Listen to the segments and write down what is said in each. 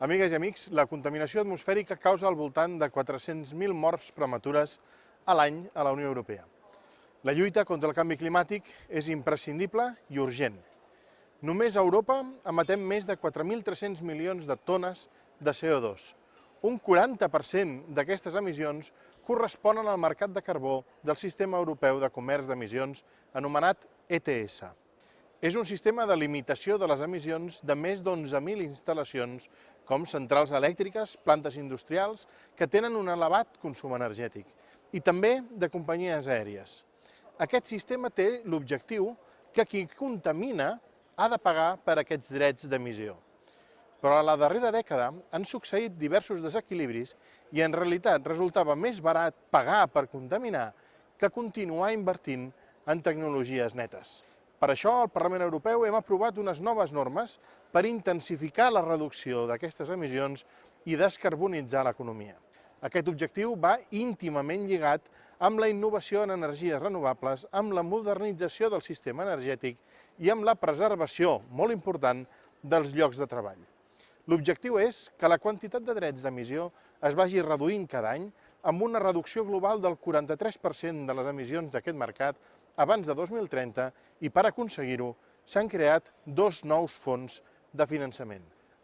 Amigues i amics, la contaminació atmosfèrica causa al voltant de 400.000 morts prematures a l'any a la Unió Europea. La lluita contra el canvi climàtic és imprescindible i urgent. Només a Europa emetem més de 4.300 milions de tones de CO2. Un 40% d'aquestes emissions corresponen al mercat de carbó del Sistema Europeu de Comerç d'Emissions, anomenat ETS. És un sistema de limitació de les emissions de més d'11.000 instal·lacions, com centrals elèctriques, plantes industrials, que tenen un elevat consum energètic, i també de companyies aèries. Aquest sistema té l'objectiu que qui contamina ha de pagar per aquests drets d'emissió. Però a la darrera dècada han succeït diversos desequilibris i en realitat resultava més barat pagar per contaminar que continuar invertint en tecnologies netes. Per això, al Parlament Europeu hem aprovat unes noves normes per intensificar la reducció d'aquestes emissions i descarbonitzar l'economia. Aquest objectiu va íntimament lligat amb la innovació en energies renovables, amb la modernització del sistema energètic i amb la preservació, molt important, dels llocs de treball. L'objectiu és que la quantitat de drets d'emissió es vagi reduint cada any amb una reducció global del 43% de les emissions d'aquest mercat abans de 2030 i per aconseguir-ho s'han creat dos nous fons de finançament.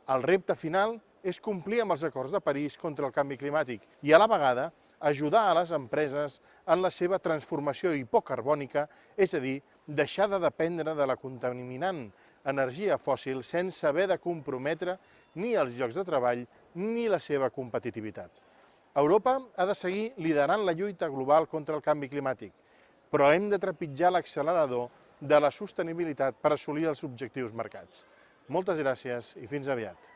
El repte final és complir amb els acords de París contra el canvi climàtic i a la vegada ajudar a les empreses en la seva transformació hipocarbònica, és a dir, deixar de dependre de la contaminant energia fòssil sense haver de comprometre ni els llocs de treball ni la seva competitivitat. Europa ha de seguir liderant la lluita global contra el canvi climàtic, però hem de trepitjar l'accelerador de la sostenibilitat per assolir els objectius marcats. Moltes gràcies i fins aviat.